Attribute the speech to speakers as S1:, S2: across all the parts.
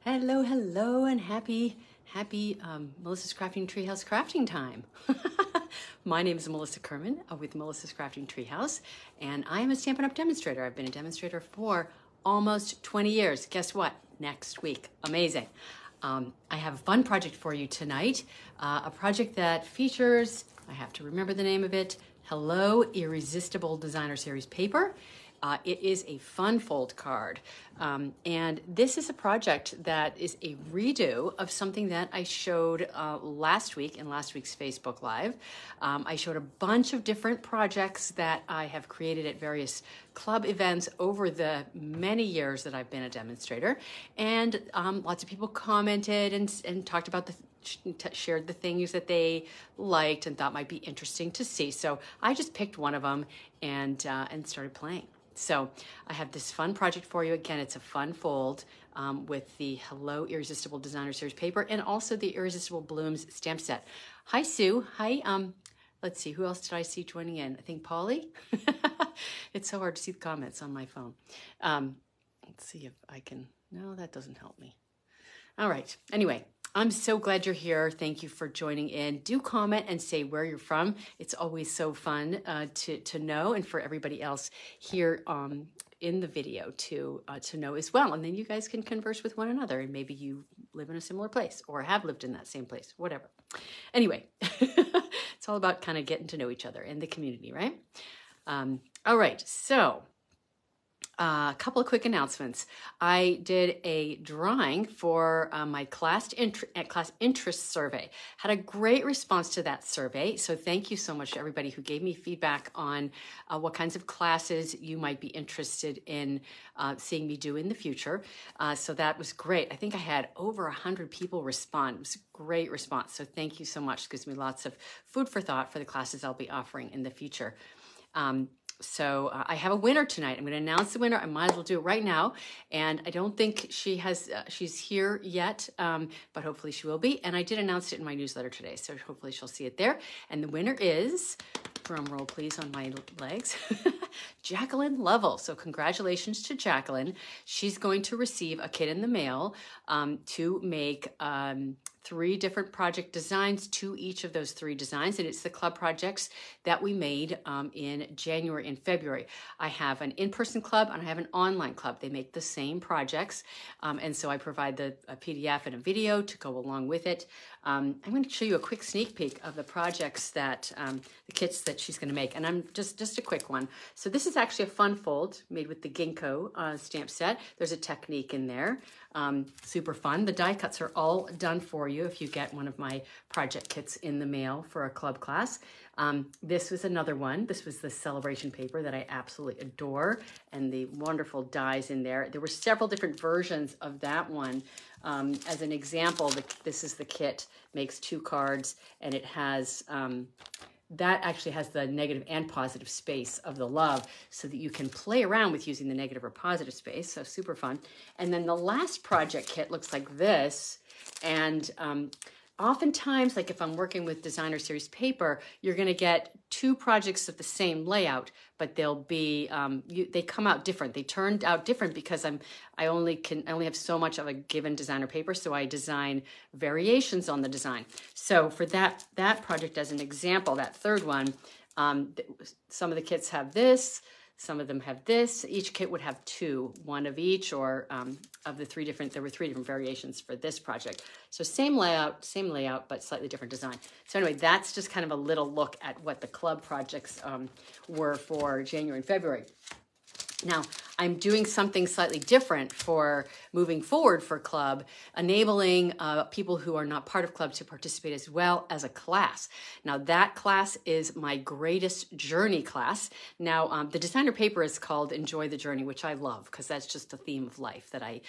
S1: Hello, hello, and happy Melissa's Crafting Treehouse crafting time. My name is Melissa Kerman with Melissa's Crafting Treehouse, and I am a Stampin' Up! Demonstrator. I've been a demonstrator for almost 20 years. Guess what? Next week. Amazing. I have a fun project for you tonight, a project that features, I have to remember the name of it, Hello Irresistible Designer Series paper. It is a fun fold card. And this is a project that is a redo of something that I showed last week in last week's Facebook Live. I showed a bunch of different projects that I have created at various club events over the many years that I've been a demonstrator. And lots of people commented and talked about shared the things that they liked and thought might be interesting to see. So I just picked one of them and started playing. So I have this fun project for you. Again, it's a fun fold with the Hello Irresistible Designer Series paper and also the Irresistible Blooms stamp set. Hi, Sue. Hi. Let's see, who else did I see joining in? I think Polly. It's so hard to see the comments on my phone. Let's see if I can, no, that doesn't help me. All right, anyway. I'm so glad you're here. Thank you for joining in. Do comment and say where you're from. It's always so fun to know, and for everybody else here in the video to know as well. And then you guys can converse with one another, and maybe you live in a similar place or have lived in that same place, whatever. Anyway, it's all about kind of getting to know each other in the community, right? All right, so a couple of quick announcements. I did a drawing for my class interest survey. Had a great response to that survey. So thank you so much to everybody who gave me feedback on what kinds of classes you might be interested in seeing me do in the future. So that was great. I think I had over 100 people respond. It was a great response. So thank you so much. It gives me lots of food for thought for the classes I'll be offering in the future. So I have a winner tonight. I'm going to announce the winner. I might as well do it right now. And I don't think she's here yet, but hopefully she will be. And I did announce it in my newsletter today, so hopefully she'll see it there. And the winner is, drum roll please on my legs, Jacqueline Lovell. So congratulations to Jacqueline. She's going to receive a kit in the mail to make 3 different project designs to each of those 3 designs. And it's the club projects that we made in January and February. I have an in-person club and I have an online club. They make the same projects. And so I provide a PDF and a video to go along with it. I'm going to show you a quick sneak peek of the projects that, the kits that she's going to make. And I'm just a quick one. So this is actually a fun fold made with the Ginkgo stamp set. There's a technique in there. Super fun. The die cuts are all done for you if you get one of my project kits in the mail for a club class. This was another one. This was the celebration paper that I absolutely adore, and the wonderful dies in there. There were several different versions of that one. As an example, this is the kit, makes 2 cards, and it has that actually has the negative and positive space of the love so that you can play around with using the negative or positive space. So super fun. And then the last project kit looks like this. And oftentimes, like if I'm working with designer series paper, you're going to get 2 projects of the same layout, but they'll be they come out different. They turned out different because I only have so much of a given designer paper, so I design variations on the design. So for that project as an example, that 3rd one, some of the kits have this. Some of them have this. Each kit would have 2, 1 of each, or of the 3 different, there were 3 different variations for this project. So same layout, but slightly different design. So anyway, that's just kind of a little look at what the club projects were for January and February. Now, I'm doing something slightly different for moving forward for club, enabling people who are not part of club to participate as well as a class. Now, that class is my greatest journey class. Now, the designer paper is called Enjoy the Journey, which I love because that's just a theme of life that I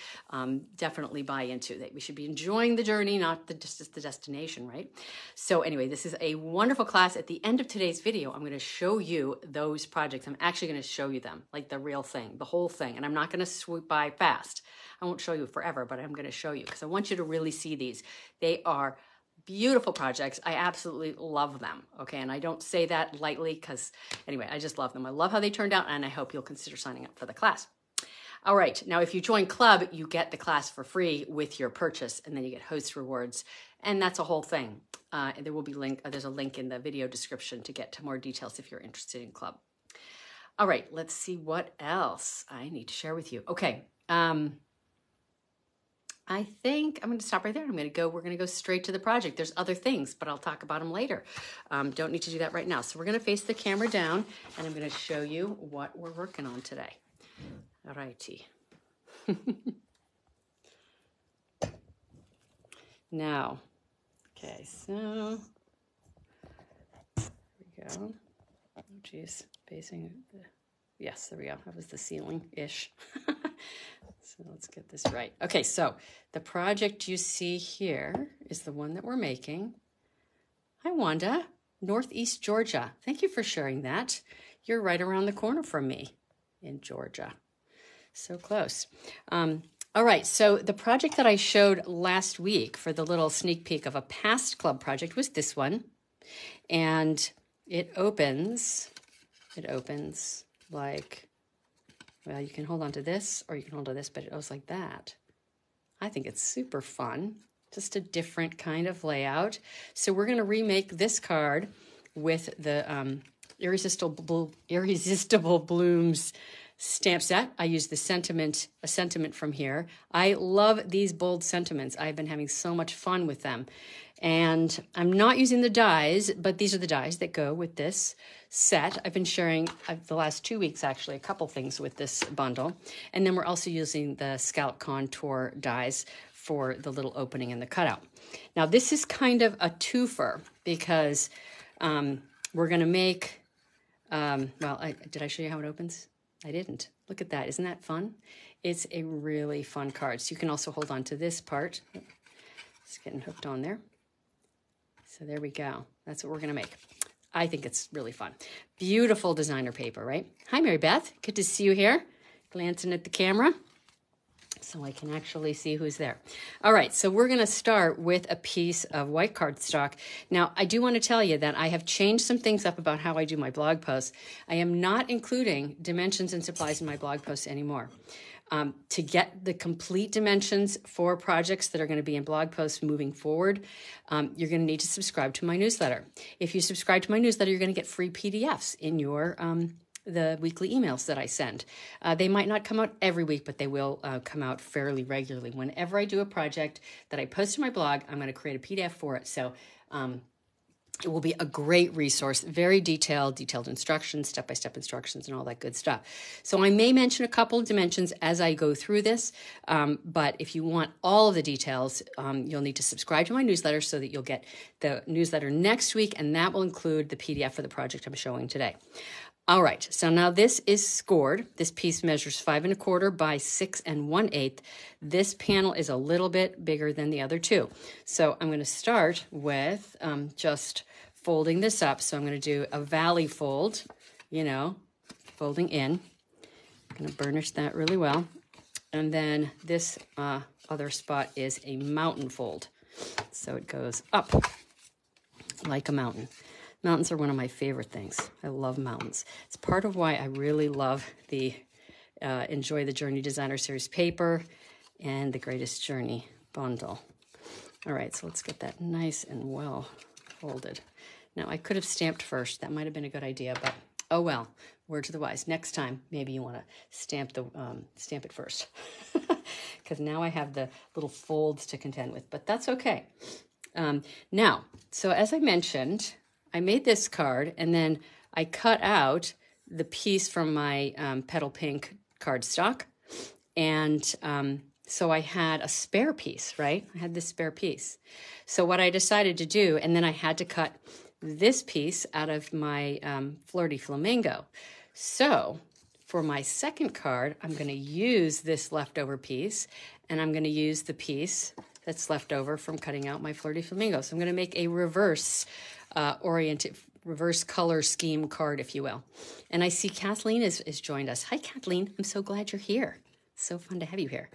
S1: definitely buy into, that we should be enjoying the journey, not just the destination, right? So anyway, this is a wonderful class. At the end of today's video, I'm going to show you those projects. I'm actually going to show you them, like the real thing, the whole thing, and I'm not going to swoop by fast. I won't show you forever, but I'm going to show you because I want you to really see these. They are beautiful projects. I absolutely love them. Okay, and I don't say that lightly because anyway, I just love them. I love how they turned out, and I hope you'll consider signing up for the class. All right, now if you join club, you get the class for free with your purchase, and then you get host rewards, and that's a whole thing. And there will be there's a link in the video description to get to more details if you're interested in club. All right, let's see what else I need to share with you. Okay, I think I'm going to stop right there. We're going to go straight to the project. There's other things, but I'll talk about them later. Don't need to do that right now. So we're going to face the camera down, and I'm going to show you what we're working on today. All righty. Now, okay, so there we go. Oh, geez, facing yes, there we go. That was the ceiling-ish. So let's get this right. Okay, so the project you see here is the one that we're making. Hi, Wanda, Northeast Georgia. Thank you for sharing that. You're right around the corner from me in Georgia. So close. All right, so the project that I showed last week for the little sneak peek of a past club project was this one. And it opens like, well, you can hold on to this or you can hold on to this, but it goes like that. I think it's super fun, just a different kind of layout. So we're gonna remake this card with the Irresistible Blooms stamp set. I use a sentiment from here. I love these bold sentiments. I've been having so much fun with them. And I'm not using the dies, but these are the dies that go with this set. I've been sharing the last 2 weeks, actually, a couple things with this bundle. And then we're also using the scallop contour dies for the little opening and the cutout. Now, this is kind of a twofer because we're going to make, did I show you how it opens? I didn't. Look at that. Isn't that fun? It's a really fun card. So you can also hold on to this part. It's getting hooked on there. So there we go. That's what we're going to make. I think it's really fun. Beautiful designer paper, right? Hi, Mary Beth. Good to see you here. Glancing at the camera so I can actually see who's there. All right, so we're going to start with a piece of white cardstock. Now, I do want to tell you that I have changed some things up about how I do my blog posts. I am not including dimensions and supplies in my blog posts anymore. To get the complete dimensions for projects that are going to be in blog posts moving forward, you're going to need to subscribe to my newsletter. If you subscribe to my newsletter, you're going to get free PDFs in your the weekly emails that I send. They might not come out every week, but they will come out fairly regularly. Whenever I do a project that I post to my blog, I'm going to create a PDF for it. So it will be a great resource, very detailed instructions, step-by-step instructions, and all that good stuff. So I may mention a couple of dimensions as I go through this, but if you want all of the details, you'll need to subscribe to my newsletter so that you'll get the newsletter next week, and that will include the PDF for the project I'm showing today. All right, so now this is scored. This piece measures 5 1/4 by 6 1/8. This panel is a little bit bigger than the other two. So I'm going to start with just folding this up. So I'm going to do a valley fold, folding in. I'm going to burnish that really well. And then this other spot is a mountain fold. So it goes up like a mountain. Mountains are one of my favorite things. I love mountains. It's part of why I really love the Enjoy the Journey Designer Series paper and the Greatest Journey bundle. All right, so let's get that nice and well folded. Now, I could have stamped first. That might have been a good idea, but oh well, word to the wise. Next time, maybe you want to stamp it first because now I have the little folds to contend with, but that's okay. Now, so as I mentioned, I made this card, and then I cut out the piece from my Petal Pink cardstock, and so I had a spare piece, right? I had this spare piece. So what I decided to do, and then I had to cut this piece out of my Flirty Flamingo. So for my second card, I'm going to use this leftover piece, and I'm going to use the piece that's left over from cutting out my Flirty Flamingo. So I'm going to make a reverse color scheme card, if you will. And I see Kathleen is joined us. Hi, Kathleen. I'm so glad you're here. So fun to have you here.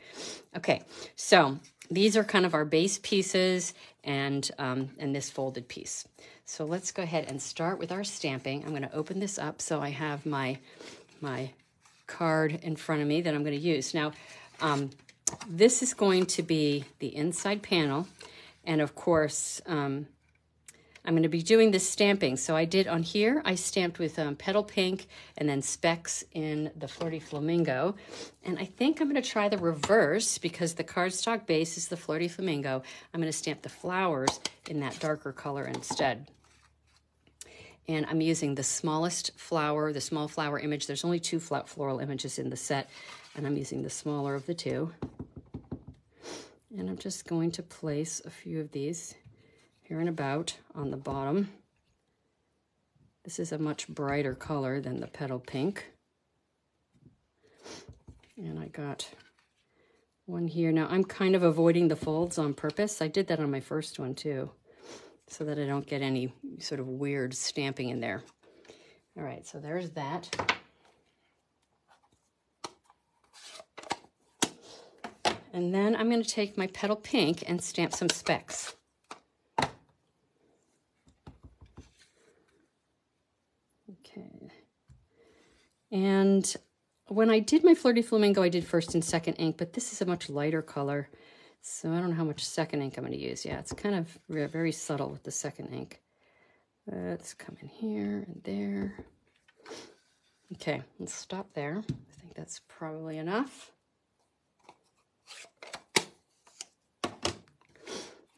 S1: Okay, so these are kind of our base pieces and this folded piece. So let's go ahead and start with our stamping. I'm going to open this up so I have my card in front of me that I'm going to use. Now, this is going to be the inside panel, and of course, I'm going to be doing this stamping. So I did on here, I stamped with Petal Pink and then specks in the Flirty Flamingo. And I think I'm going to try the reverse because the cardstock base is the Flirty Flamingo. I'm going to stamp the flowers in that darker color instead. And I'm using the smallest flower, the small flower image. There's only 2 floral images in the set, and I'm using the smaller of the 2. And I'm just going to place a few of these here and about on the bottom. This is a much brighter color than the Petal Pink. And I got one here. Now I'm kind of avoiding the folds on purpose. I did that on my first one too, so that I don't get any sort of weird stamping in there. All right, so there's that. And then I'm going to take my Petal Pink and stamp some specks. Okay. And when I did my Flirty Flamingo, I did first and second ink, but this is a much lighter color. So I don't know how much second ink I'm going to use. Yeah, it's kind of very subtle with the second ink. Let's come in here and there. Okay, let's stop there. I think that's probably enough.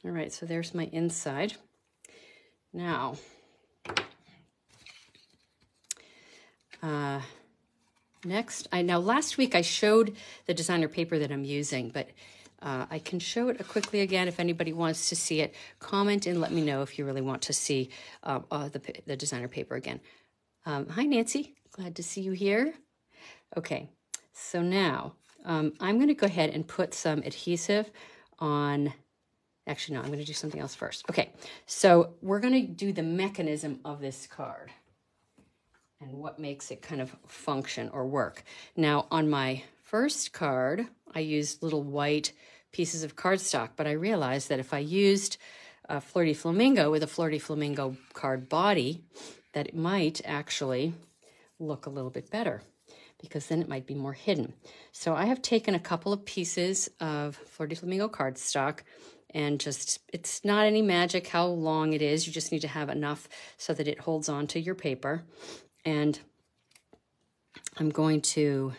S1: All right, so there's my inside. Now, now last week I showed the designer paper that I'm using, but I can show it quickly again if anybody wants to see it. Comment and let me know if you really want to see the designer paper again. Hi, Nancy. Glad to see you here. Okay, so now I'm going to go ahead and put some adhesive on. Actually, no, I'm going to do something else first. Okay, so we're going to do the mechanism of this card and what makes it kind of function or work. Now, on my first card, I used little white pieces of cardstock, but I realized that if I used a Flirty Flamingo with a Flirty Flamingo card body, that it might actually look a little bit better because then it might be more hidden. So I have taken a couple of pieces of Flirty Flamingo cardstock and just, it's not any magic how long it is. You just need to have enough so that it holds on to your paper. And I'm going to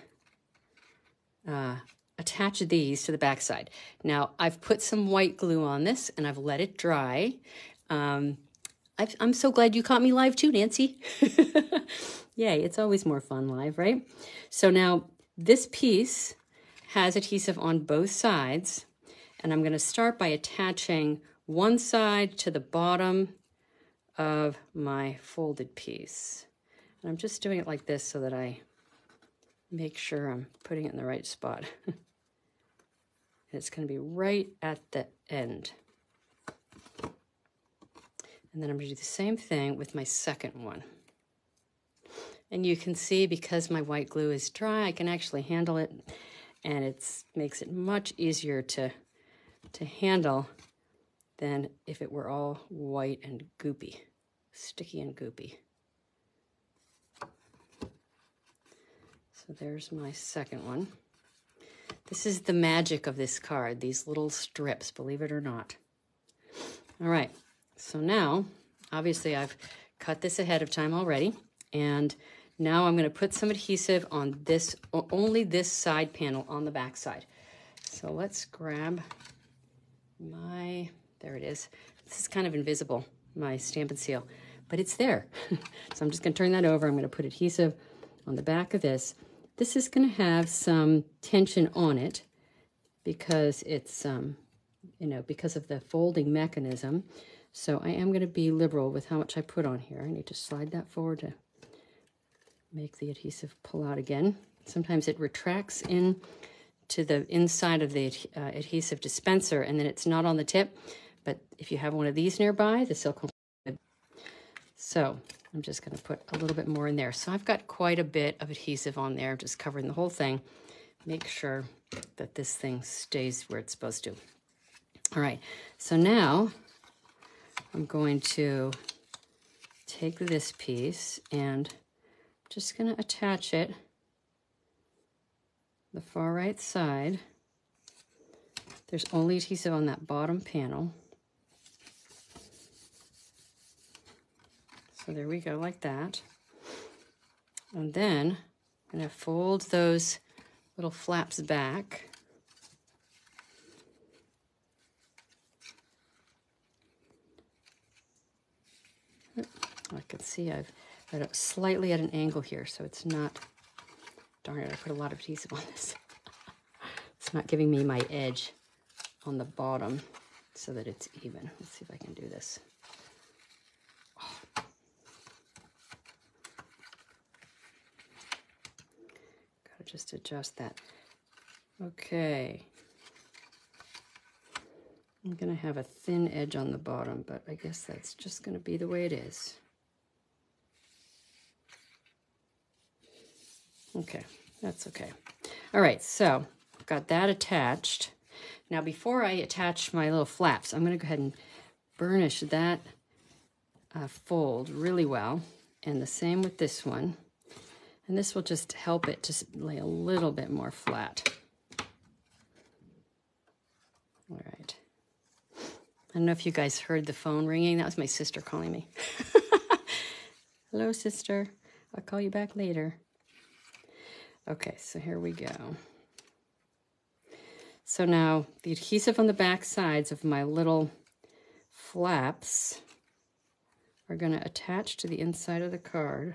S1: attach these to the backside. Now, I've put some white glue on this and I've let it dry. I'm so glad you caught me live too, Nancy. Yay, it's always more fun live, right? So now this piece has adhesive on both sides, and I'm going to start by attaching one side to the bottom of my folded piece. And I'm just doing it like this so that I make sure I'm putting it in the right spot. And it's going to be right at the end. And then I'm going to do the same thing with my second one. And you can see because my white glue is dry, I can actually handle it, and it makes it much easier to handle than if it were all white and goopy, sticky and goopy. So there's my second one. This is the magic of this card, these little strips, believe it or not. All right, so now, obviously I've cut this ahead of time already, and now I'm going to put some adhesive on this, only this side panel on the back side. So let's grab there it is. This is kind of invisible, my Stampin' Seal, but it's there. So I'm just going to turn that over. I'm going to put adhesive on the back of this. This is going to have some tension on it because it's, because of the folding mechanism. So I am going to be liberal with how much I put on here. I need to slide that forward to make the adhesive pull out again. Sometimes it retracts in to the inside of the adhesive dispenser, and then it's not on the tip. But if you have one of these nearby, the silk will be good. So I'm just going to put a little bit more in there. So I've got quite a bit of adhesive on there, just covering the whole thing. Make sure that this thing stays where it's supposed to. All right, so now I'm going to take this piece and just going to attach it the far right side. There's only adhesive on that bottom panel. So there we go, like that. And then I'm going to fold those little flaps back. I can see I've got it slightly at an angle here, so it's not, darn it, I put a lot of adhesive on this. It's not giving me my edge on the bottom so that it's even. Let's see if I can do this. Oh. Gotta just adjust that. Okay. I'm gonna have a thin edge on the bottom, but I guess that's just gonna be the way it is. Okay, that's okay. All right, so I've got that attached. Now before I attach my little flaps, I'm gonna go ahead and burnish that fold really well, and the same with this one. And this will just help it to lay a little bit more flat. All right. I don't know if you guys heard the phone ringing. That was my sister calling me. Hello, sister. I'll call you back later. Okay, so here we go. So now the adhesive on the back sides of my little flaps are going to attach to the inside of the card.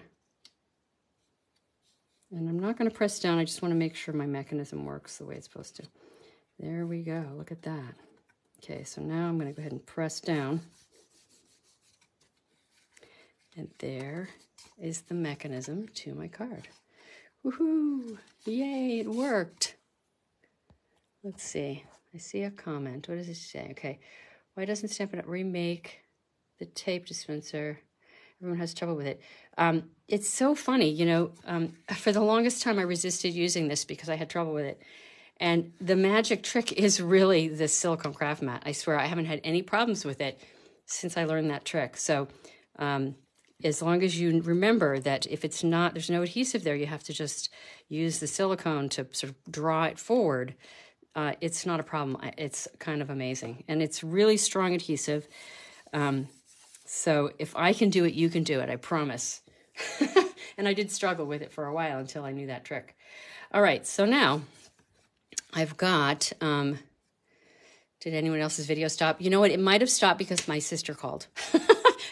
S1: And I'm not going to press down. I just want to make sure my mechanism works the way it's supposed to. There we go. Look at that. Okay, so now I'm going to go ahead and press down. And there is the mechanism to my card. Woohoo! Yay, it worked. Let's see. I see a comment. What does it say? Okay. Why doesn't Stampin' Up! Remake the tape dispenser? Everyone has trouble with it. It's so funny, you know. For the longest time, I resisted using this because I had trouble with it. And the magic trick is really this silicone craft mat. I swear I haven't had any problems with it since I learned that trick. So as long as you remember that if it's not, there's no adhesive there, you have to just use the silicone to sort of draw it forward. It's not a problem. It's kind of amazing. And it's really strong adhesive. So if I can do it, you can do it, I promise. And I did struggle with it for a while until I knew that trick. All right, so now I've got, did anyone else's video stop? You know what, it might have stopped because my sister called.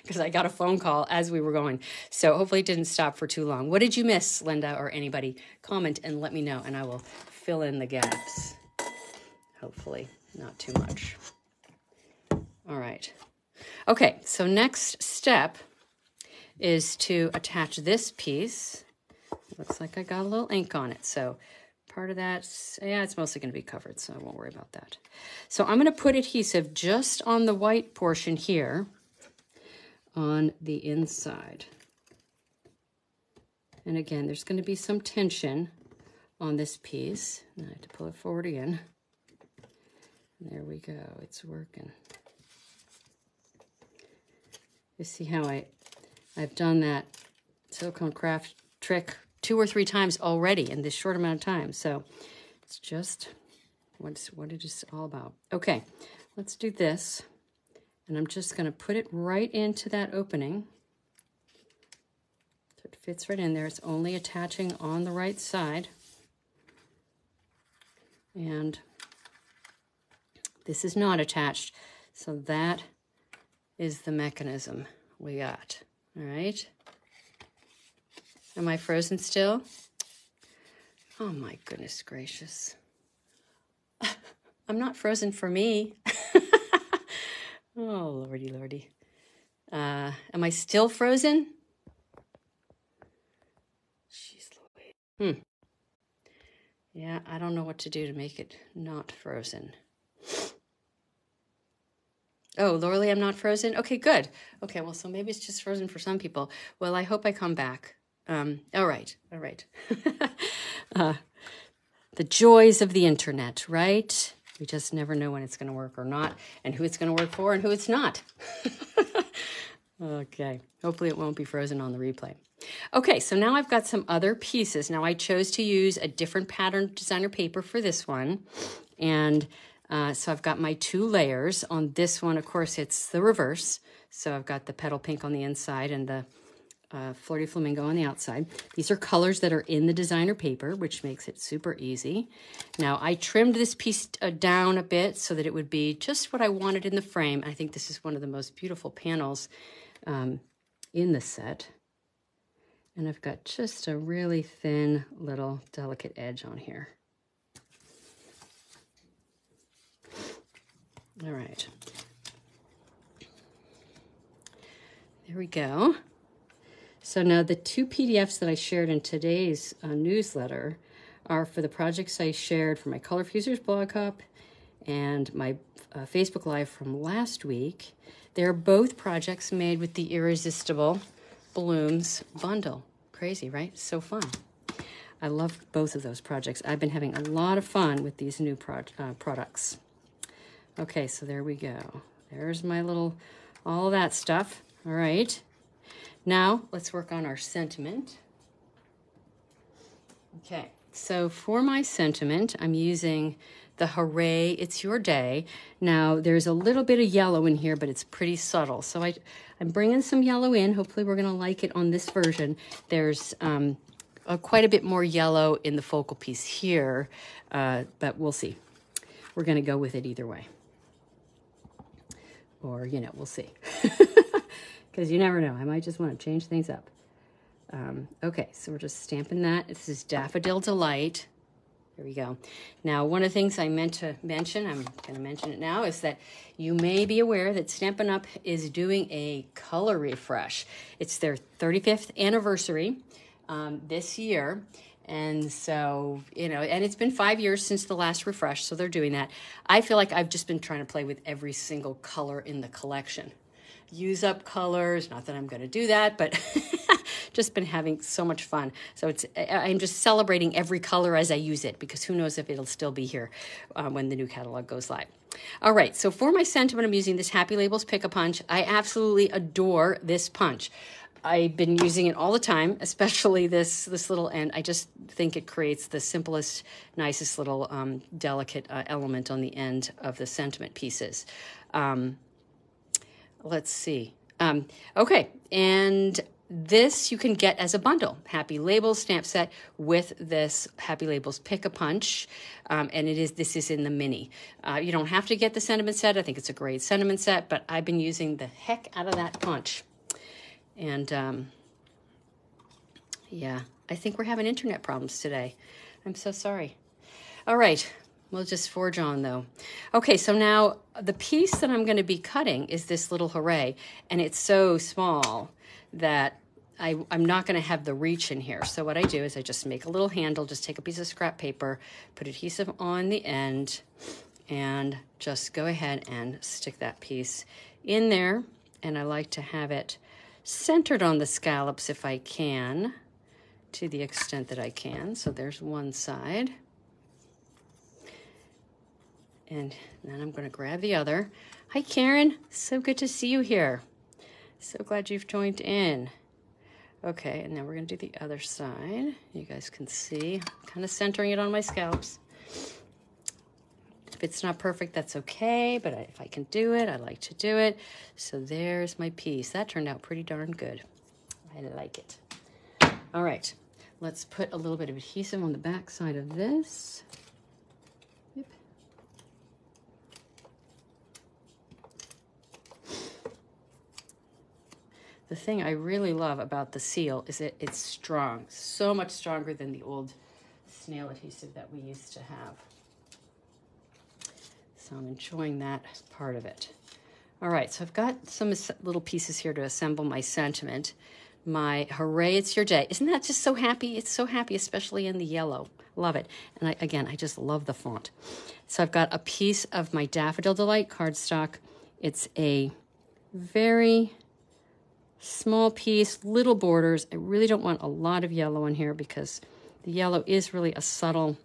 S1: Because I got a phone call as we were going. So hopefully it didn't stop for too long. What did you miss, Linda, or anybody? Comment and let me know, and I will fill in the gaps. Hopefully not too much. All right. Okay, so next step is to attach this piece. Looks like I got a little ink on it, so part of that, yeah, it's mostly going to be covered, so I won't worry about that. So I'm going to put adhesive just on the white portion here on the inside. And again, there's going to be some tension on this piece. And I have to pull it forward again. There we go, it's working. You see how I've done that silicone craft trick 2 or 3 times already in this short amount of time. So it's just what it is all about. Okay, let's do this. And I'm just going to put it right into that opening. So it fits right in there. It's only attaching on the right side. And this is not attached. So that is the mechanism we got. All right. Am I frozen still? Oh my goodness gracious. I'm not frozen for me. Oh, lordy, lordy. Am I still frozen? Jeez Louise. Yeah, I don't know what to do to make it not frozen. Oh, Lorelei, I'm not frozen? Okay, good. Okay, well, so maybe it's just frozen for some people. Well, I hope I come back. All right. The joys of the internet, right? We just never know when it's going to work or not, and who it's going to work for and who it's not. Okay, hopefully it won't be frozen on the replay. Okay, so now I've got some other pieces. Now I chose to use a different pattern designer paper for this one. And so I've got my 2 layers. On this one, of course, it's the reverse. So I've got the petal pink on the inside and the Flirty Flamingo on the outside. These are colors that are in the designer paper, which makes it super easy. Now I trimmed this piece down a bit so that it would be just what I wanted in the frame. I think this is one of the most beautiful panels in the set. And I've got just a really thin little delicate edge on here. All right. There we go. So now the 2 PDFs that I shared in today's newsletter are for the projects I shared for my Color Fusers blog hub and my Facebook Live from last week. They're both projects made with the Irresistible Blooms bundle. Crazy, right? So fun. I love both of those projects. I've been having a lot of fun with these new products. Okay, so there we go. There's my little, all that stuff. All right. Now let's work on our sentiment. Okay, so for my sentiment, I'm using the Hooray, It's Your Day. Now, there's a little bit of yellow in here, but it's pretty subtle. So I'm bringing some yellow in. Hopefully, we're going to like it on this version. There's quite a bit more yellow in the focal piece here, but we'll see. We're going to go with it either way. Or, you know, we'll see. Because you never know. I might just want to change things up. Okay, so we're just stamping that. This is Daffodil Delight. There we go. Now, one of the things I meant to mention, I'm going to mention it now, is that you may be aware that Stampin' Up! Is doing a color refresh. It's their 35th anniversary this year. And so, you know, and it's been 5 years since the last refresh, so they're doing that. I feel like I've just been trying to play with every single color in the collection. Use up colors, not that I'm going to do that, but just been having so much fun. So I'm just celebrating every color as I use it, because who knows if it'll still be here when the new catalog goes live. All right, so for my sentiment, I'm using this Happy Labels Pick-a-Punch. I absolutely adore this punch. I've been using it all the time, especially this little end. I just think it creates the simplest, nicest little delicate element on the end of the sentiment pieces. Let's see. Okay, and this you can get as a bundle. Happy Labels stamp set with this Happy Labels Pick-a-Punch, and this is in the mini. You don't have to get the sentiment set. I think it's a great sentiment set, but I've been using the heck out of that punch. And yeah, I think we're having internet problems today. I'm so sorry. All right. We'll just forge on, though. Okay, so now the piece that I'm going to be cutting is this little Hooray, and it's so small that I'm not going to have the reach in here. So what I do is I just make a little handle, just take a piece of scrap paper, put adhesive on the end, and just go ahead and stick that piece in there. And I like to have it centered on the scallops if I can, to the extent that I can. So there's one side. And then I'm going to grab the other. Hi, Karen. So good to see you here. So glad you've joined in. Okay, and then we're going to do the other side. You guys can see, I'm kind of centering it on my scallops. If it's not perfect, that's okay, but if I can do it, I like to do it. So there's my piece. That turned out pretty darn good. I like it. All right, let's put a little bit of adhesive on the back side of this. Yep. The thing I really love about the seal is that it's strong, so much stronger than the old snail adhesive that we used to have. So I'm enjoying that part of it. All right, so I've got some little pieces here to assemble my sentiment. My Hooray, It's Your Day. Isn't that just so happy? It's so happy, especially in the yellow. Love it. And I just love the font. So I've got a piece of my Daffodil Delight cardstock. It's a very small piece, little borders. I really don't want a lot of yellow in here because the yellow is really a subtle,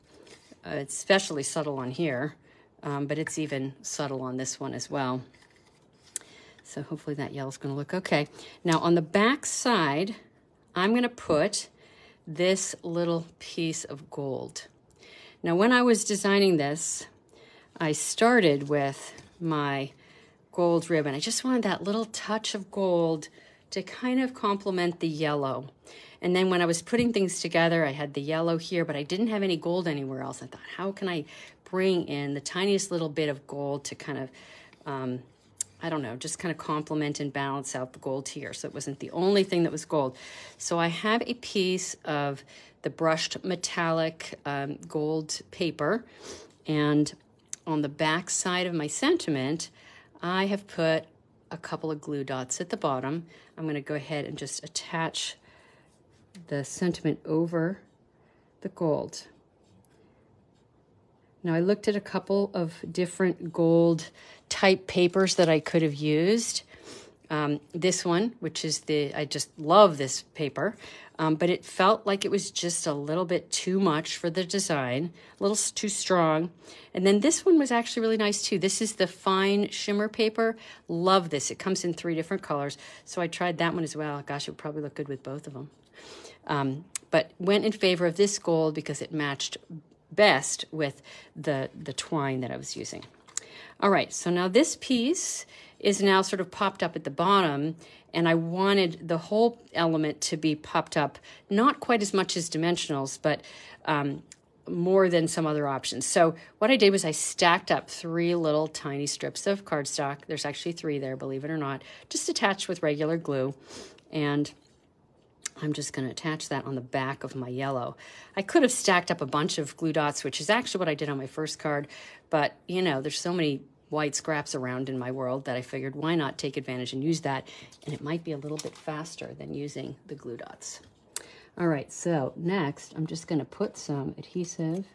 S1: it's especially subtle on here, but it's even subtle on this one as well. So hopefully that yellow's gonna look okay. Now on the back side, I'm gonna put this little piece of gold. Now when I was designing this, I started with my gold ribbon. I just wanted that little touch of gold to kind of complement the yellow. And then when I was putting things together, I had the yellow here, but I didn't have any gold anywhere else. I thought, how can I bring in the tiniest little bit of gold to kind of, I don't know, just kind of complement and balance out the gold here. So it wasn't the only thing that was gold. So I have a piece of the brushed metallic gold paper, and on the back side of my sentiment, I have put a couple of glue dots at the bottom. I'm going to go ahead and just attach the sentiment over the gold. Now I looked at a couple of different gold type papers that I could have used. This one, which is I just love this paper, but it felt like it was just a little bit too much for the design, a little too strong. And then this one was actually really nice too. This is the fine shimmer paper. Love this. It comes in 3 different colors. So I tried that one as well. Gosh, it would probably look good with both of them. But went in favor of this gold because it matched best with the twine that I was using. All right, so now this piece is now sort of popped up at the bottom, and I wanted the whole element to be popped up, not quite as much as dimensionals, but more than some other options. So what I did was I stacked up 3 little tiny strips of cardstock. There's actually 3 there, believe it or not, just attached with regular glue. And I'm just going to attach that on the back of my yellow. I could have stacked up a bunch of glue dots, which is actually what I did on my first card, but you know, there's so many white scraps around in my world that I figured why not take advantage and use that, and it might be a little bit faster than using the glue dots. All right, so next I'm just going to put some adhesive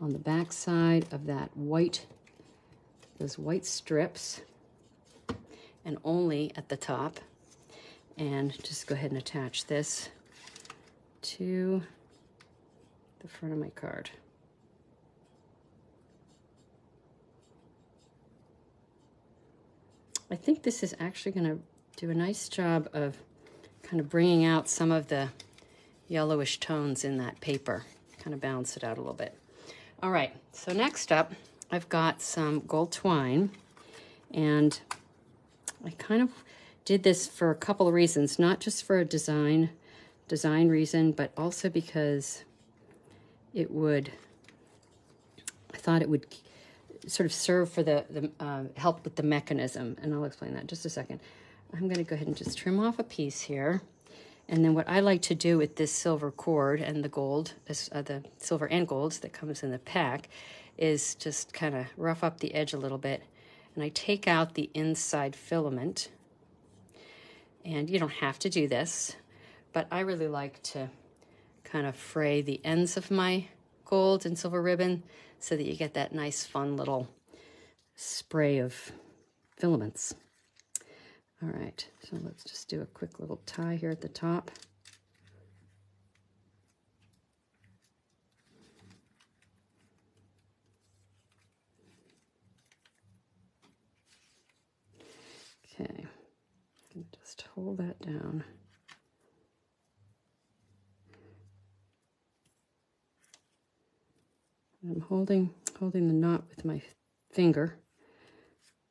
S1: on the back side of that those white strips, and only at the top. And just go ahead and attach this to the front of my card. I think this is actually going to do a nice job of kind of bringing out some of the yellowish tones in that paper, kind of balance it out a little bit. All right, so next up, I've got some gold twine, and I kind of did this for a couple of reasons, not just for a design reason, but also because I thought it would sort of serve for the help with the mechanism, and I'll explain that in just a second. I'm going to go ahead and just trim off a piece here, and then what I like to do with this silver cord and the gold, the silver and gold that comes in the pack, is just kind of rough up the edge a little bit, and I take out the inside filament. And you don't have to do this, but I really like to kind of fray the ends of my gold and silver ribbon so that you get that nice fun little spray of filaments. All right, so let's just do a quick little tie here at the top. Okay. Just hold that down. I'm holding the knot with my finger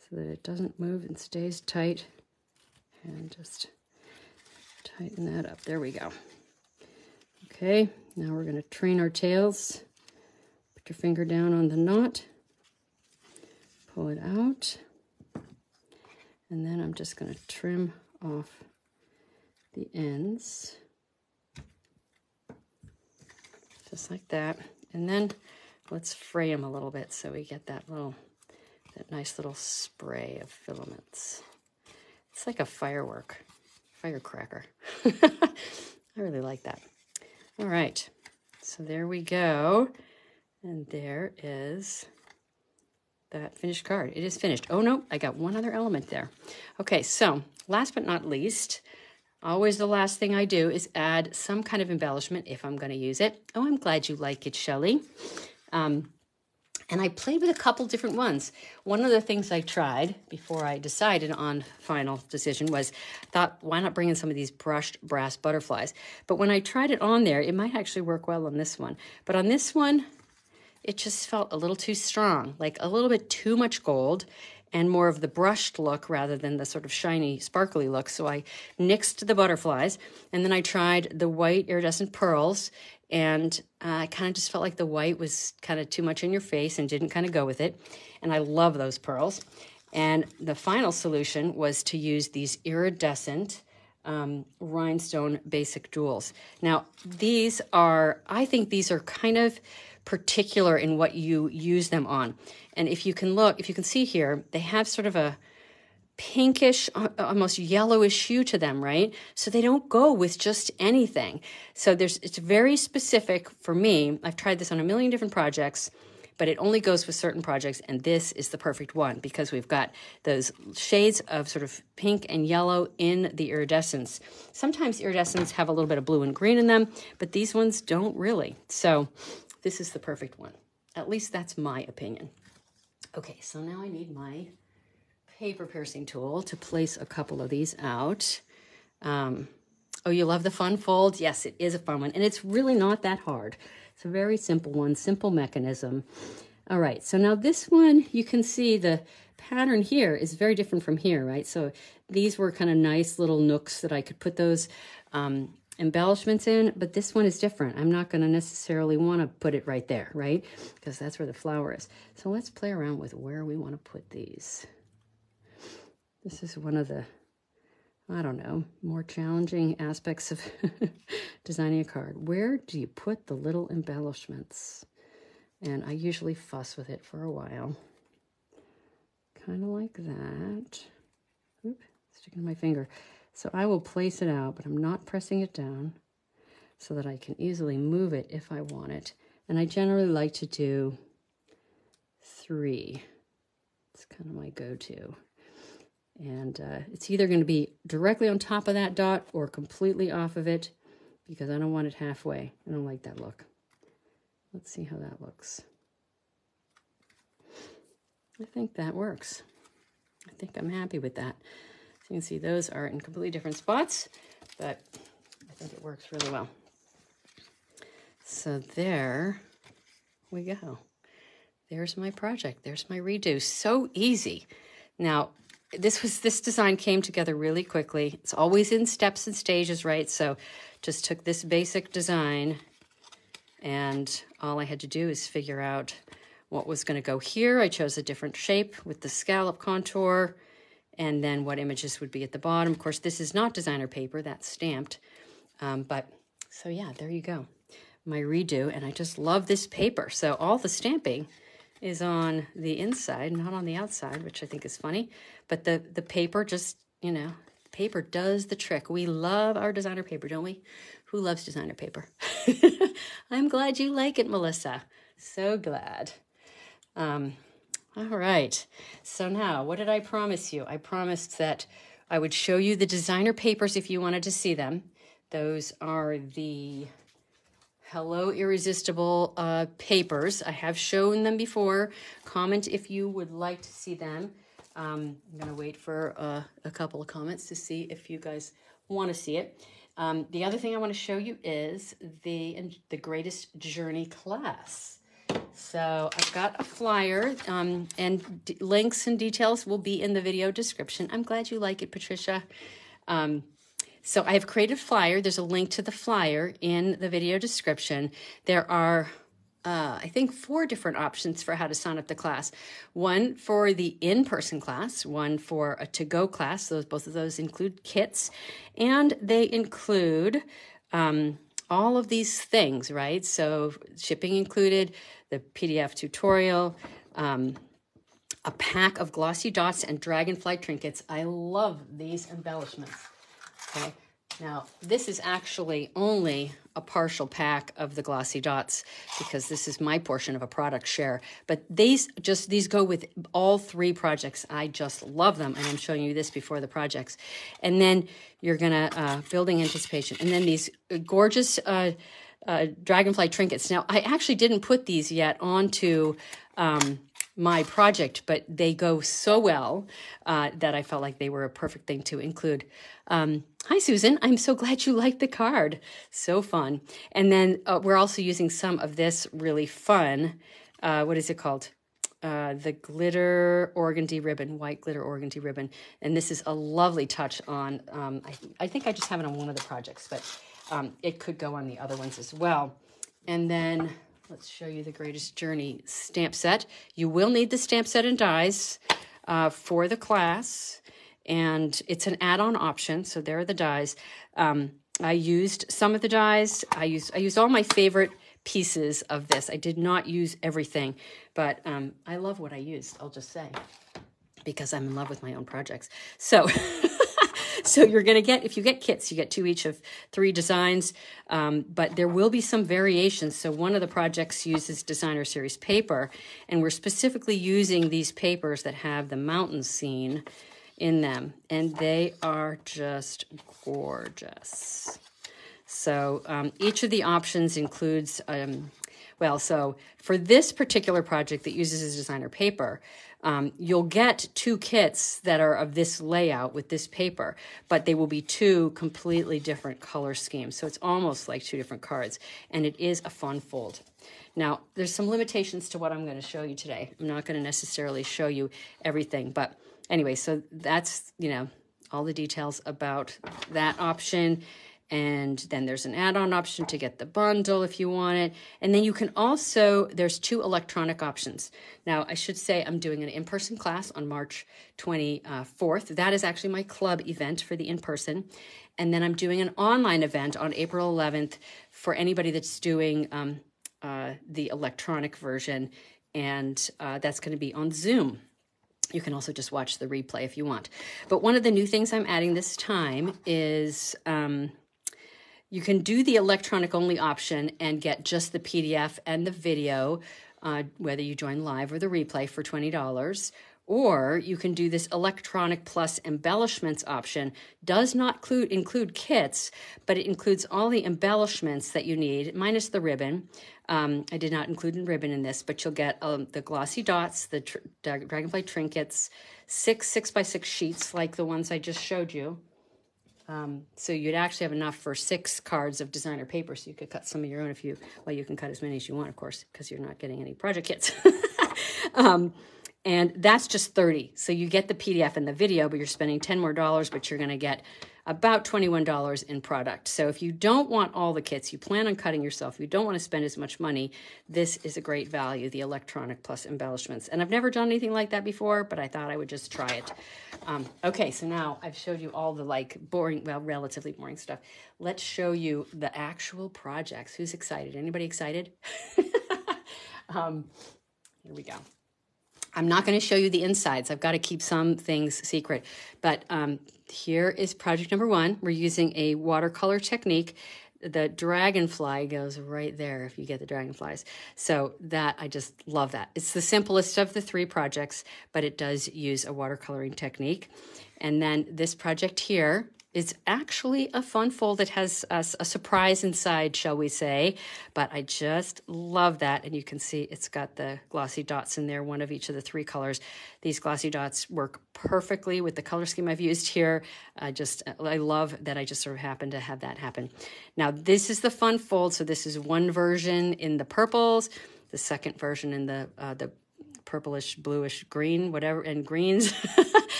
S1: so that it doesn't move and stays tight. And just tighten that up. There we go. Okay, now we're going to train our tails. Put your finger down on the knot. Pull it out. And then I'm just going to trim off the ends, just like that. And then let's fray them a little bit so we get that nice little spray of filaments. It's like a firecracker. I really like that. All right, so there we go. And there is that finished card. It is finished. Oh no, I got one other element there. Okay, so last but not least, always the last thing I do is add some kind of embellishment if I'm going to use it. Oh, I'm glad you like it, Shelley. And And I played with a couple different ones. One of the things I tried before I decided on final decision was, thought, why not bring in some of these brushed brass butterflies? But when I tried it on there, it might actually work well on this one. But on this one, it just felt a little too strong, like a little bit too much gold and more of the brushed look rather than the sort of shiny, sparkly look. So I nixed the butterflies, and then I tried the white iridescent pearls, and I kind of just felt like the white was kind of too much in your face and didn't kind of go with it. And I love those pearls. And the final solution was to use these iridescent rhinestone basic jewels. Now, I think these are kind of particular in what you use them on. And if you can see here, they have sort of a pinkish, almost yellowish hue to them, right? So they don't go with just anything. So it's very specific for me. I've tried this on a million different projects, but it only goes with certain projects, and this is the perfect one because we've got those shades of sort of pink and yellow in the iridescence. Sometimes iridescents have a little bit of blue and green in them, but these ones don't really. So this is the perfect one. At least that's my opinion. Okay, so now I need my paper piercing tool to place a couple of these out. Oh, you love the fun fold? Yes, it is a fun one, and it's really not that hard. It's a very simple one, simple mechanism. All right, so now this one, you can see the pattern here is very different from here, right? So these were kind of nice little nooks that I could put those embellishments in, but this one is different. I'm not going to necessarily want to put it right there, right? Because that's where the flower is. So let's play around with where we want to put these. This is one of the, I don't know, more challenging aspects of designing a card. Where do you put the little embellishments? And I usually fuss with it for a while. Kind of like that. Oop, sticking my finger. So I will place it out, but I'm not pressing it down so that I can easily move it if I want it. And I generally like to do 3. It's kind of my go-to. And it's either going to be directly on top of that dot or completely off of it because I don't want it halfway. I don't like that look. Let's see how that looks. I think that works. I think I'm happy with that. So you can see those are in completely different spots, but I think it works really well. So there we go. There's my project. There's my redo. So easy. Now, this design came together really quickly. It's always in steps and stages, right? So just took this basic design, and all I had to do is figure out what was going to go here. I chose a different shape with the scallop contour, and then what images would be at the bottom. Of course, this is not designer paper, that's stamped. So yeah, there you go. My redo, and I just love this paper. So all the stamping is on the inside, not on the outside, which I think is funny. But the paper just, paper does the trick. We love our designer paper, don't we? Who loves designer paper? I'm glad you like it, Melissa. So glad. All right. So now, what did I promise you? I promised that I would show you the designer papers if you wanted to see them. Those are the Hello Irresistible papers. I have shown them before. Comment if you would like to see them. I'm going to wait for a couple of comments to see if you guys want to see it. The other thing I want to show you is the Greatest Journey class. So I've got a flyer, and links and details will be in the video description. I'm glad you like it, Patricia. So I have created a flyer. There's a link to the flyer in the video description. There are, I think, 4 different options for how to sign up the class. One for the in-person class, one for a to-go class. Both of those include kits, and they include all of these things, right? So shipping included, the PDF tutorial, a pack of glossy dots and dragonfly trinkets. I love these embellishments. Okay, now this is actually only a partial pack of the glossy dots because this is my portion of a product share. But these go with all 3 projects. I just love them, and I'm showing you this before the projects. And then you're gonna building anticipation, and then these gorgeous dragonfly trinkets. Now I actually didn't put these yet onto my project, but they go so well that I felt like they were a perfect thing to include. Hi, Susan. I'm so glad you liked the card. So fun. And then we're also using some of this really fun, what is it called? The glitter organdy ribbon, white glitter organdy ribbon. And this is a lovely touch on, I think I just have it on one of the projects, but it could go on the other ones as well. And then let's show you the Greatest Journey stamp set. You will need the stamp set and dies for the class, and it's an add-on option, so there are the dies. I used some of the dies. I used all my favorite pieces of this. I did not use everything, but I love what I used, I'll just say, because I'm in love with my own projects. So so you're going to get, if you get kits, you get 2 each of 3 designs, but there will be some variations. So one of the projects uses designer series paper, and we're specifically using these papers that have the mountain scene in them, and they are just gorgeous. So each of the options includes, well, so for this particular project that uses a designer paper, you'll get 2 kits that are of this layout with this paper, but they will be 2 completely different color schemes. So it's almost like 2 different cards, and it is a fun fold. Now, there's some limitations to what I'm going to show you today. I'm not going to necessarily show you everything, but anyway, so that's, you know, all the details about that option. And then there's an add-on option to get the bundle if you want it. And then you can also, there's 2 electronic options. Now, I should say I'm doing an in-person class on March 24th. That is actually my club event for the in-person. And then I'm doing an online event on April 11th for anybody that's doing the electronic version. And that's going to be on Zoom. You can also just watch the replay if you want. But one of the new things I'm adding this time is you can do the electronic only option and get just the PDF and the video, whether you join live or the replay, for $20. Or you can do this electronic plus embellishments option. Does not include kits, but it includes all the embellishments that you need, minus the ribbon. I did not include a ribbon in this, but you'll get the glossy dots, the dragonfly trinkets, 6 6x6 sheets like the ones I just showed you. So you'd actually have enough for 6 cards of designer paper, so you could cut some of your own if you, well, you can cut as many as you want, of course, because you're not getting any project kits. And that's just $30. So you get the PDF and the video, but you're spending $10 more, but you're going to get about $21 in product. So if you don't want all the kits, you plan on cutting yourself, you don't want to spend as much money, this is a great value, the electronic plus embellishments. And I've never done anything like that before, but I thought I would just try it. Okay, so now I've showed you all the like boring, well, relatively boring stuff. Let's show you the actual projects. Who's excited? Anybody excited? Here we go. I'm not going to show you the insides. I've got to keep some things secret. But here is project number 1. We're using a watercolor technique. The dragonfly goes right there if you get the dragonflies. So that, I just love that. It's the simplest of the 3 projects, but it does use a watercoloring technique. And then this project here is actually a fun fold that has a surprise inside, shall we say. But I just love that. And you can see it's got the glossy dots in there, one of each of the 3 colors. These glossy dots work perfectly with the color scheme I've used here. I love that I just sort of happened to have that happen. Now, this is the fun fold. So this is one version in the purples, the second version in the purplish, bluish, green, whatever, and greens.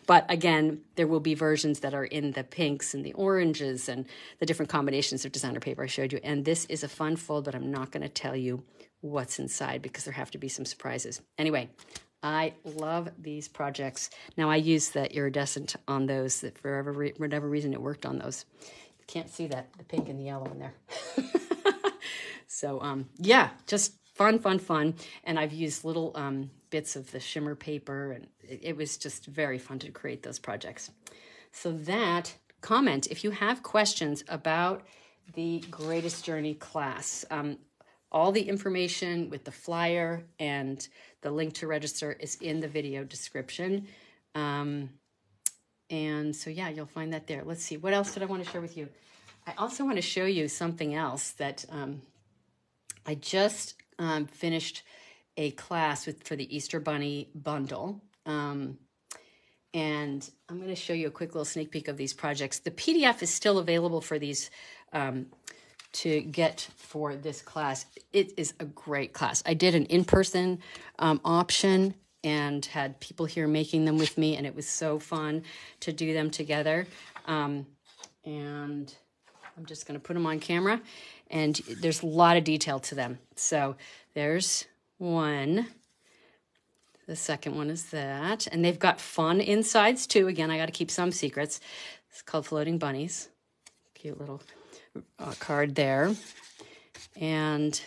S1: But again, there will be versions that are in the pinks and the oranges and the different combinations of designer paper I showed you. And this is a fun fold, but I'm not going to tell you what's inside because there have to be some surprises. Anyway, I love these projects. Now, I use the iridescent on those. That for whatever reason, it worked on those. You can't see that, the pink and the yellow in there. So, yeah, just fun, fun, fun. And I've used little bits of the shimmer paper, and it was just very fun to create those projects. So that, comment if you have questions about the Greatest Journey class. All the information with the flyer and the link to register is in the video description. And so, yeah, you'll find that there. Let's see. What else did I want to share with you? I also want to show you something else that I just finished a class for the Easter Bunny bundle. And I'm going to show you a quick little sneak peek of these projects. The PDF is still available for these to get for this class. It is a great class. I did an in-person option and had people here making them with me, and it was so fun to do them together. And I'm just going to put them on camera, and there's a lot of detail to them. So there's one. The second one is that. And they've got fun insides too. Again, I got to keep some secrets. It's called Floating Bunnies. Cute little card there. And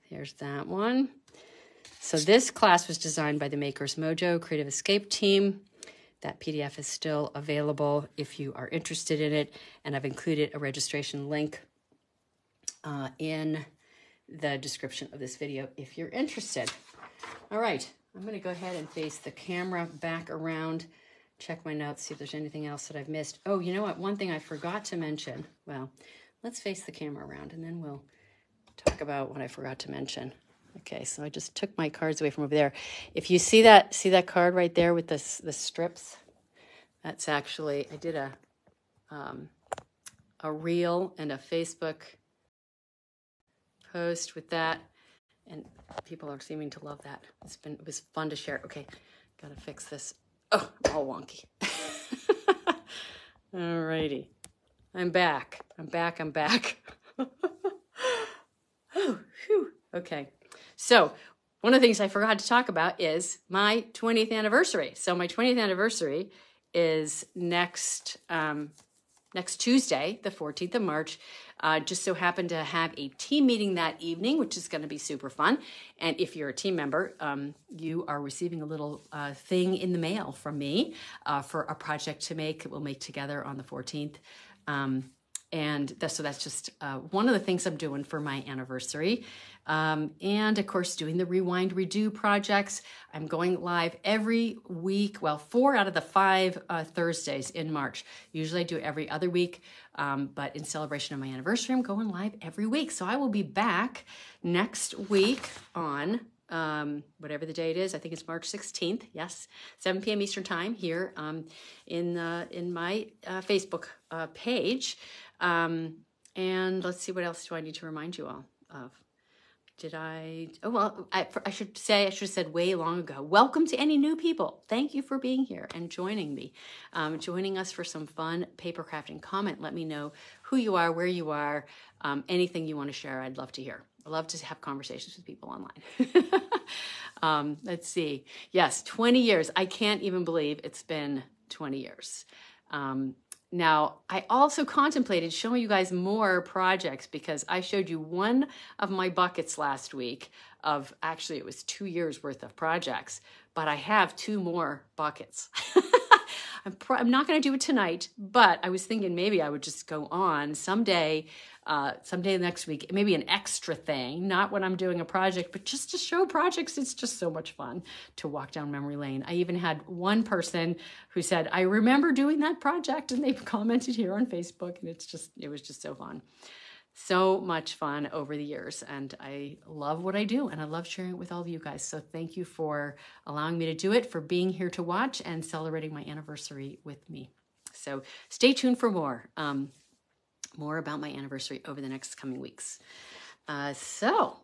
S1: there's that one. So this class was designed by the Makers Mojo Creative Escape team. That PDF is still available if you are interested in it. And I've included a registration link in the description of this video if you're interested. All right. I'm going to go ahead and face the camera back around, check my notes, see if there's anything else that I've missed. Oh, you know what? One thing I forgot to mention. Well, let's face the camera around, and then we'll talk about what I forgot to mention. Okay, so I just took my cards away from over there. If you see that card right there with the strips, that's actually, I did a reel and a Facebook post with that. And people are seeming to love that. It was fun to share. Okay, gotta fix this. Oh, I'm all wonky. All righty. I'm back. Oh, phew. Okay. So one of the things I forgot to talk about is my 20th anniversary. So my 20th anniversary is next Tuesday, the 14th of March. Just so happened to have a team meeting that evening, which is going to be super fun. And if you're a team member, you are receiving a little thing in the mail from me for a project to make that we'll make together on the 14th. So that's just one of the things I'm doing for my anniversary. And of course, doing the Rewind Redo projects. I'm going live every week. Well, 4 out of the 5 Thursdays in March. Usually I do every other week. But in celebration of my anniversary, I'm going live every week. So I will be back next week on whatever the date is. I think it's March 16th. Yes, 7 p.m. Eastern time here in my Facebook page. And let's see, what else do I need to remind you all of? I should have said way long ago, welcome to any new people. Thank you for being here and joining me, joining us for some fun paper crafting. Comment, let me know who you are, where you are, anything you want to share. I'd love to hear. I love to have conversations with people online. Let's see. Yes, 20 years. I can't even believe it's been 20 years. Now, I also contemplated showing you guys more projects because I showed you one of my buckets last week of, actually it was 2 years worth of projects, but I have 2 more buckets. I'm not going to do it tonight, but I was thinking maybe I would just go on someday next week, maybe an extra thing, not when I'm doing a project, but just to show projects. It's just so much fun to walk down memory lane. I even had one person who said, I remember doing that project, and they've commented here on Facebook, and it was just so fun. So much fun over the years, and I love what I do, and I love sharing it with all of you guys. So thank you for allowing me to do it, for being here to watch and celebrating my anniversary with me. So stay tuned for more about my anniversary over the next coming weeks. So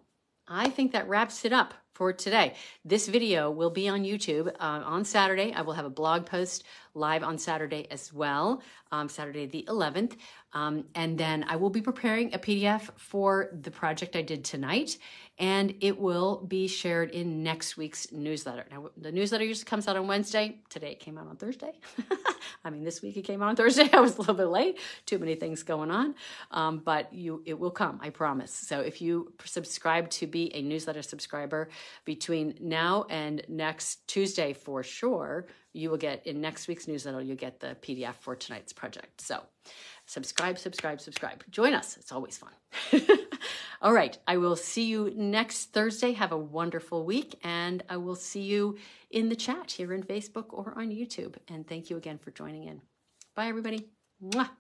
S1: I think that wraps it up for today. This video will be on YouTube on Saturday. I will have a blog post live on Saturday as well, Saturday the 11th. And then I will be preparing a PDF for the project I did tonight, and it will be shared in next week's newsletter. Now, the newsletter usually comes out on Wednesday. Today it came out on Thursday. This week it came out on Thursday. I was a little bit late. Too many things going on. But it will come, I promise. So if you subscribe to be a newsletter subscriber between now and next Tuesday for sure, you will get, in next week's newsletter, you'll get the PDF for tonight's project. So subscribe. Join us. It's always fun. All right. I will see you next Thursday. Have a wonderful week, and I will see you in the chat here in Facebook or on YouTube. And thank you again for joining in. Bye, everybody. Mwah.